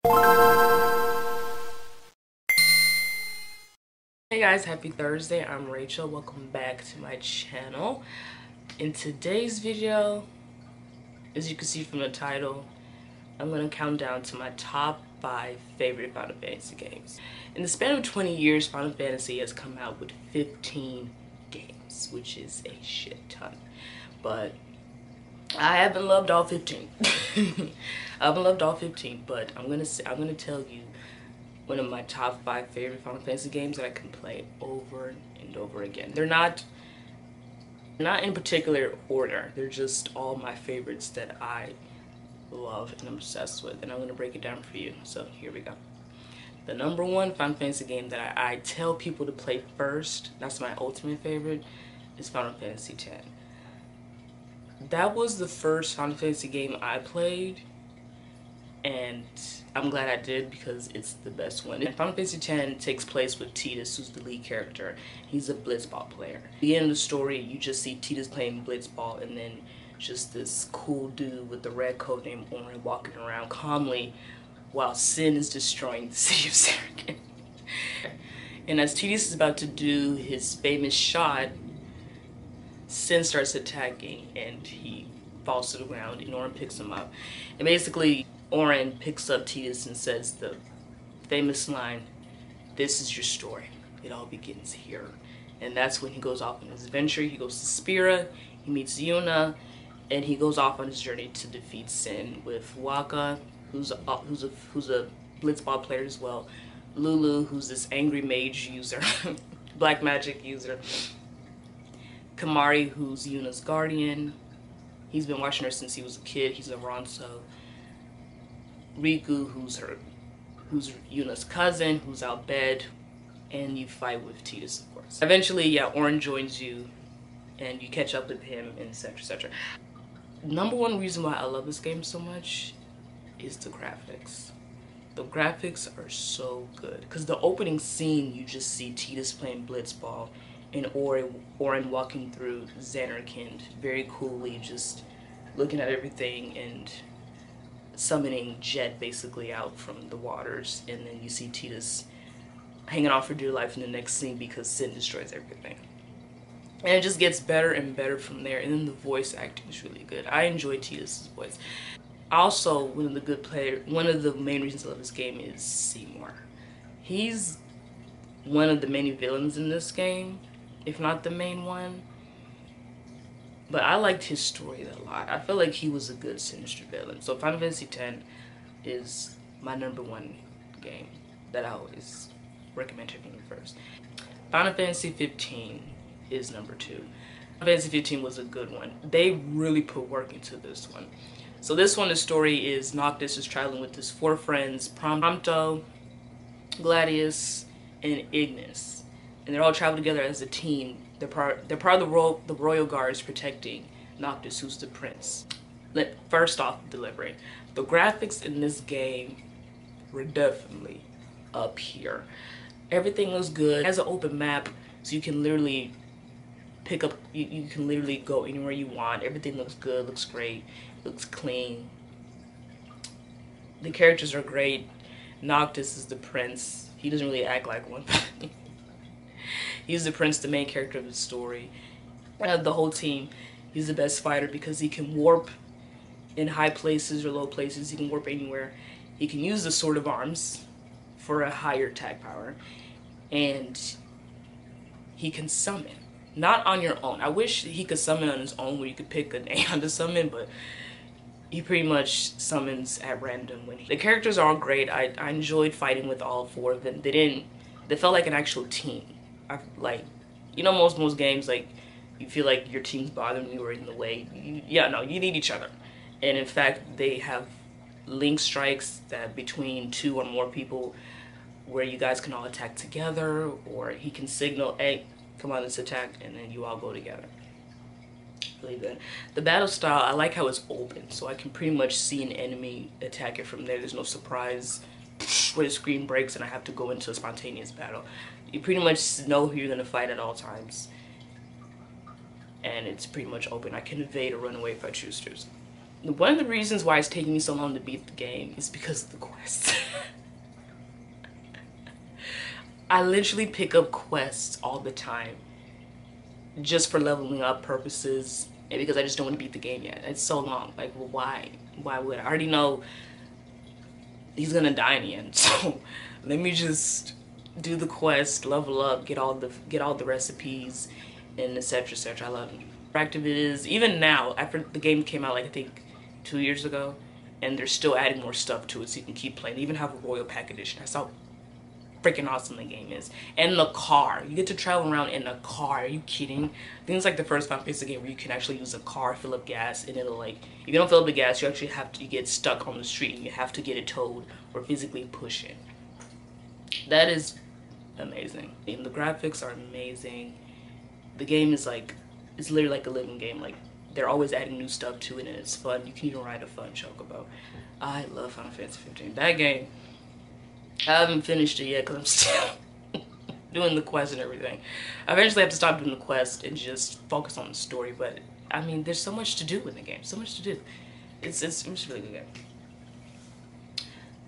Hey guys, happy Thursday. I'm Rachel. Welcome back to my channel. In today's video, as you can see from the title, I'm going to count down to my top 5 favorite Final Fantasy games. In the span of 20 years, Final Fantasy has come out with 15 games, which is a shit ton. But I haven't loved all 15. I haven't loved all 15, but I'm gonna tell you one of my top 5 favorite Final Fantasy games that I can play over and over again. They're not in particular order. They're just all my favorites that I love and I'm obsessed with, and I'm gonna break it down for you. So here we go. The number 1 Final Fantasy game that I tell people to play first, that's my ultimate favorite, is Final Fantasy X. That was the first Final Fantasy game I played, and I'm glad I did because it's the best one. And Final Fantasy X takes place with Tidus, who's the lead character. He's a blitzball player. At the end of the story, you just see Tidus playing blitzball, and then just this cool dude with the red coat named Orin walking around calmly while Sin is destroying the city of Sarakin. And as Tidus is about to do his famous shot, Sin starts attacking and he falls to the ground and Orin picks him up. And basically, Orin picks up Tidus and says the famous line, "This is your story. It all begins here." And that's when he goes off on his adventure. He goes to Spira, he meets Yuna, and he goes off on his journey to defeat Sin with Waka, who's a blitzball player as well, Lulu, who's this angry mage user, black magic user, Kamari, who's Yuna's guardian. He's been watching her since he was a kid. He's a Ronso. Riku, who's Yuna's cousin, who's Albed, and you fight with Tidus, of course. Eventually, yeah, Orin joins you, and you catch up with him, and etc., etc. Number 1 reason why I love this game so much is the graphics. The graphics are so good, because the opening scene, you just see Tidus playing blitzball, and Orin walking through Zanarkand very coolly, just looking at everything and summoning Jet basically out from the waters, and then you see Tidus hanging on for dear life in the next scene because Sin destroys everything. And it just gets better and better from there, and then the voice acting is really good. I enjoy Tidus' voice. Also, one of the main reasons I love this game is Seymour. He's one of the main villains in this game, if not the main one. But I liked his story a lot. I feel like he was a good sinister villain. So Final Fantasy X is my number 1 game that I always recommend checking first. Final Fantasy 15 is number 2. Final Fantasy 15 was a good one. They really put work into this one. So this one, the story is Noctis is traveling with his 4 friends, Prompto, Gladius, and Ignis. And they're all traveling together as a team. They're part of the royal guards protecting Noctis, who's the prince. First off, deliberate. The graphics in this game were definitely up here. Everything looks good. It has an open map, so you can literally pick up, you can literally go anywhere you want. Everything looks good, looks great, looks clean. The characters are great. Noctis is the prince. He doesn't really act like one. He's the prince, the main character of the story. The whole team, he's the best fighter because he can warp in high places or low places. He can warp anywhere. He can use the Sword of Arms for a higher attack power. And he can summon. Not on your own. I wish he could summon on his own where you could pick an Aeon to summon, but he pretty much summons at random. The characters are all great. I enjoyed fighting with all 4 of them. They felt like an actual team. Most games, like, you feel like your team's bothering you or in the way. You need each other. And in fact, they have link strikes that between 2 or more people where you guys can all attack together, or he can signal, "Hey, come on, let's attack," and then you all go together. Really good. The battle style, I like how it's open, so I can pretty much see an enemy attack it from there. There's no surprise where the screen breaks and I have to go into a spontaneous battle. You pretty much know who you're going to fight at all times. And it's pretty much open. I can evade or run away if I choose to. One of the reasons why it's taking me so long to beat the game is because of the quests. I literally pick up quests all the time just for leveling up purposes and because I just don't want to beat the game yet. It's so long. Like, well, why? Why would I already know he's gonna die in the end? So let me just do the quest, level up, get all the recipes, and etc. etc. I love it. Interactive it is. Even now, after the game came out, like I think 2 years ago, and they're still adding more stuff to it so you can keep playing. They even have a Royal Pack Edition. That's how freaking awesome the game is. And the car. You get to travel around in a car. Are you kidding? I think it's like the first Final Fantasy game where you can actually use a car, fill up gas, and it'll like, if you don't fill up the gas, you actually have to get stuck on the street and you have to get it towed or physically push it. That is amazing. And the graphics are amazing. The game is like, it's literally like a living game. Like, they're always adding new stuff to it and it's fun. You can even ride a fun chocobo. I love Final Fantasy 15. That game, I haven't finished it yet because I'm still doing the quest and everything. I eventually have to stop doing the quest and just focus on the story, but I mean, there's so much to do in the game. So much to do. It's a really good game.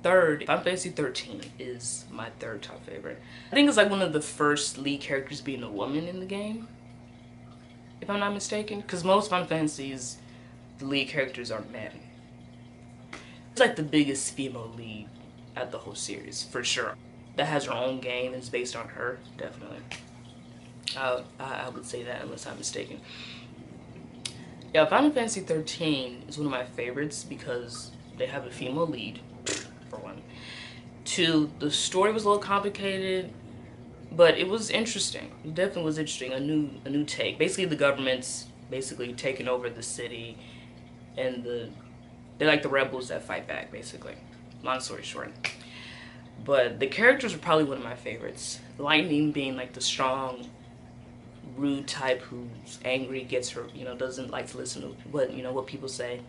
Third, Final Fantasy 13 is my third top favorite. I think it's like one of the first lead characters being a woman in the game, if I'm not mistaken, because most Final Fantasies, the lead characters are men. It's like the biggest female lead at the whole series, for sure. That has her own game and is based on her, definitely. I would say that unless I'm mistaken. Yeah, Final Fantasy 13 is one of my favorites because they have a female lead, for one. Two, the story was a little complicated, but it was interesting. It definitely was interesting. A new take. Basically, the government's basically taking over the city, and they're like the rebels that fight back, basically. Long story short. But the characters are probably one of my favorites. Lightning being like the strong, rude type who's angry, gets her, doesn't like to listen to what people say.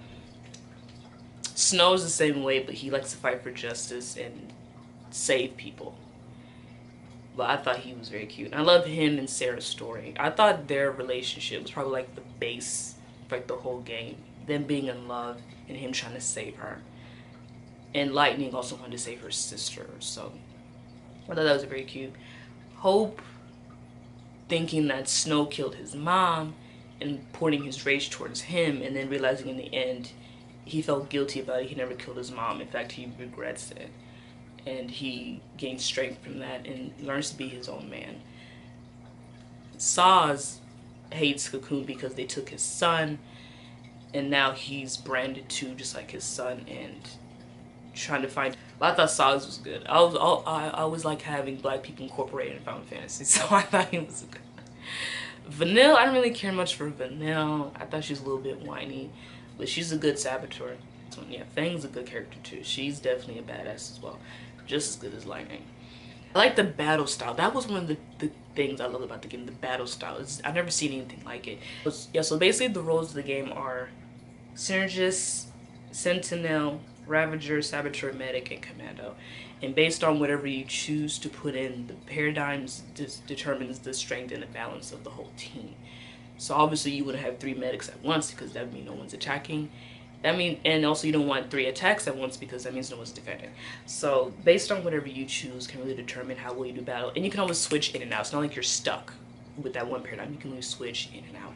Snow's the same way, but he likes to fight for justice and save people. But I thought he was very cute. I love him and Sarah's story. I thought their relationship was probably like the base for like the whole game. Them being in love and him trying to save her. And Lightning also wanted to save her sister, so I thought that was very cute. Hope thinking that Snow killed his mom and pointing his rage towards him, and then realizing in the end he felt guilty about it. He never killed his mom. In fact, he regrets it. And he gains strength from that and learns to be his own man. Saz hates Cocoon because they took his son, and now he's branded too, just like his son, and trying to find. But I thought Saz was good. I always like having black people incorporated in Final Fantasy, so I thought he was good. Vanille, I don't really care much for Vanille. I thought she was a little bit whiny, but she's a good saboteur. So yeah, Fang's a good character too. She's definitely a badass as well, just as good as Lightning. I like the battle style. That was one of the things I love about the game. The battle style. I've never seen anything like it. Yeah, so basically the roles of the game are Synergist, Sentinel, Ravager, Saboteur, Medic, and Commando. And based on whatever you choose to put in, the paradigms determines the strength and the balance of the whole team. So obviously you wouldn't have 3 medics at once because that would mean no one's attacking. And also you don't want 3 attacks at once because that means no one's defending. So based on whatever you choose can really determine how well you do battle. And you can always switch in and out. It's not like you're stuck with that one paradigm. You can really switch in and out.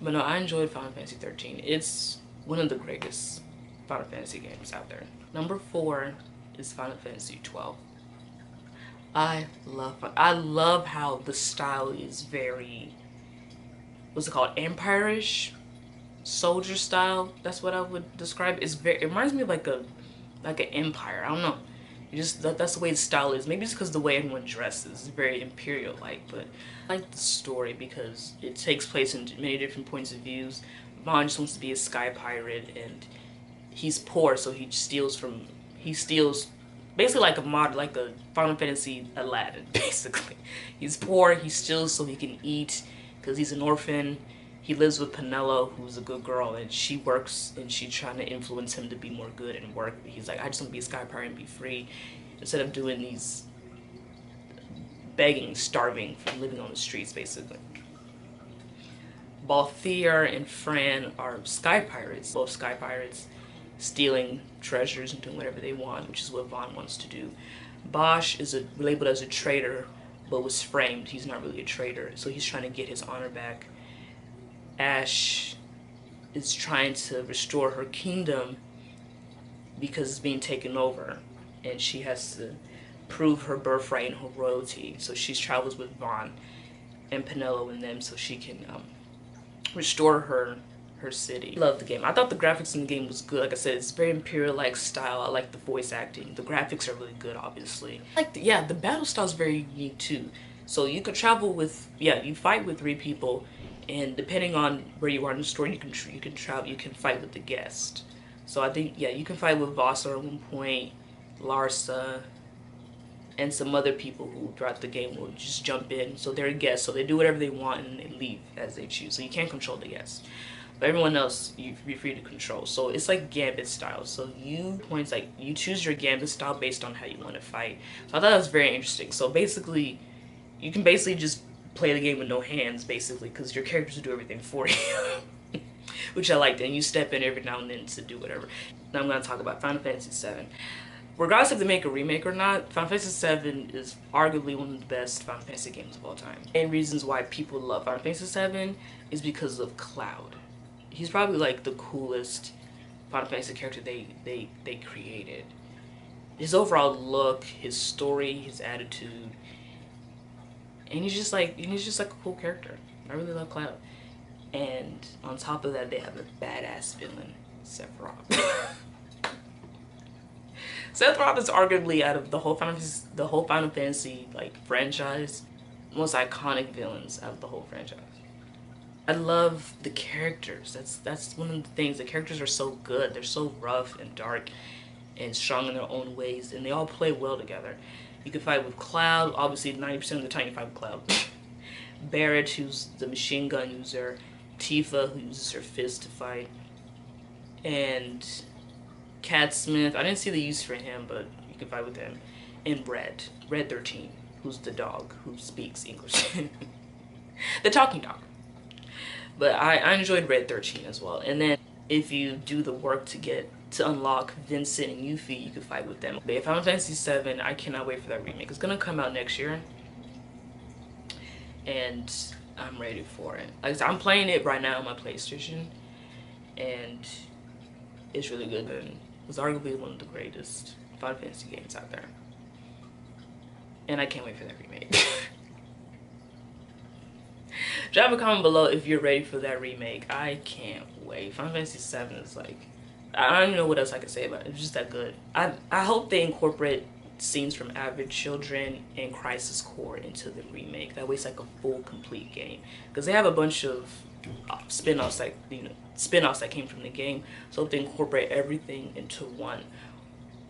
But no, I enjoyed Final Fantasy 13. It's one of the greatest Final Fantasy games out there. Number 4 is Final Fantasy 12. I love how the style is very, what's it called, Empire-ish, soldier style. That's what I would describe. It reminds me of like an empire. I don't know. That's the way the style is. Maybe it's because the way everyone dresses is very imperial-like, but I like the story because it takes place in many different points of views. Vaughn just wants to be a sky pirate, and he's poor, so he steals basically like a Final Fantasy Aladdin, basically. He's poor, he steals so he can eat, because he's an orphan. He lives with Penelo, who's a good girl, and she works, and she's trying to influence him to be more good and work. He's like, I just want to be a sky pirate and be free, instead of doing these begging, starving, from living on the streets, basically. Balthier and Fran are sky pirates, both sky pirates, stealing treasures and doing whatever they want, which is what Vaughn wants to do. Bosch is labeled as a traitor, but was framed. He's not really a traitor, so he's trying to get his honor back. Ash is trying to restore her kingdom because it's being taken over, and she has to prove her birthright and her royalty. So she travels with Vaughn and Penelo and them so she can restore her city. I love the game. I thought the graphics in the game was good. Like I said, it's very Imperial-like style. I like the voice acting. The graphics are really good, obviously. The battle style is very unique too. So you could travel with, you fight with 3 people, and depending on where you are in the story, you can fight with the guest. So I think, you can fight with Vossa at one point, Larsa, and some other people who throughout the game will just jump in. So they're guests, so they do whatever they want and they leave as they choose. So you can't control the guests. But everyone else, you're free to control. So it's like Gambit style. So you choose your Gambit style based on how you want to fight. So I thought that was very interesting. So basically, you can just play the game with no hands, basically, because your characters will do everything for you. Which I liked, and you step in every now and then to do whatever. Now I'm going to talk about Final Fantasy VII. Regardless if they make a remake or not, Final Fantasy VII is arguably one of the best Final Fantasy games of all time. And reasons why people love Final Fantasy VII is because of Cloud. He's probably like the coolest Final Fantasy character they created. His overall look, his story, his attitude, and he's just like a cool character. I really love Cloud. And on top of that, they have a badass villain, Sephiroth. Sephiroth is arguably, out of the whole Final Fantasy like franchise, most iconic villains out of the whole franchise. I love the characters. That's one of the things. The characters are so good. They're so rough and dark and strong in their own ways, and they all play well together. You can fight with Cloud. Obviously, 90% of the time you fight with Cloud. Barrett, who's the machine gun user. Tifa, who uses her fist to fight. And Cat Smith. I didn't see the use for him, but you can fight with him. And Red 13, who's the dog who speaks English. The talking dog. But I enjoyed Red 13 as well. And then if you do the work to unlock Vincent and Yuffie, you can fight with them. But Final Fantasy VII, I cannot wait for that remake. It's gonna come out next year, and I'm ready for it. Like I said, I'm playing it right now on my PlayStation, and it's really good. And it's arguably one of the greatest Final Fantasy games out there. And I can't wait for that remake. Drop a comment below if you're ready for that remake. I can't wait. Final Fantasy VII is like, I don't even know what else I can say about it. It's just that good. I hope they incorporate scenes from Average Children and Crisis Core into the remake. That way it's like a full, complete game. Because they have a bunch of spin-offs that came from the game. So if they incorporate everything into one.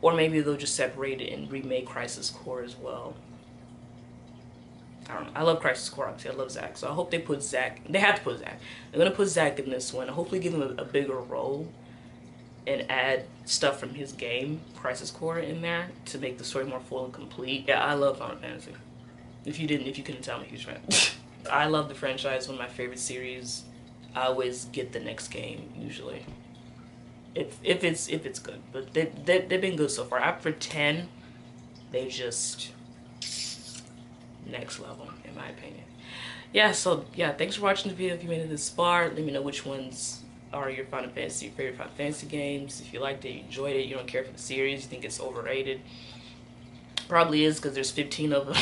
Or maybe they'll just separate it and remake Crisis Core as well. I don't know. I love Crisis Core, obviously. I love Zack. So I hope they put Zack. They have to put Zack. They're going to put Zack in this one. Hopefully give him a bigger role. And add stuff from his game, Crisis Core, in there to make the story more full and complete. Yeah, I love Final Fantasy. If you couldn't tell, I'm a huge fan. I love the franchise. One of my favorite series. I always get the next game, usually. If it's good. But they've been good so far. After 10, they just next level, in my opinion. Yeah, so yeah, thanks for watching the video. If you made it this far, let me know which ones are your favorite Final Fantasy games. If you liked it, you enjoyed it, you don't care for the series, you think it's overrated. Probably is, because there's 15 of them.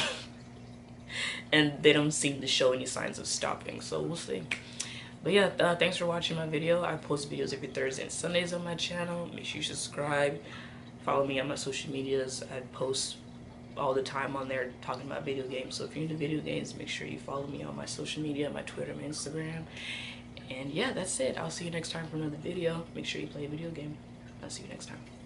And they don't seem to show any signs of stopping, so we'll see. But yeah, thanks for watching my video. I post videos every Thursday and Sundays on my channel. Make sure you subscribe. Follow me on my social medias. I post all the time on there talking about video games. So if you're into video games, make sure you follow me on my social media, my Twitter, my Instagram. And yeah, that's it. I'll see you next time for another video. Make sure you play a video game. I'll see you next time.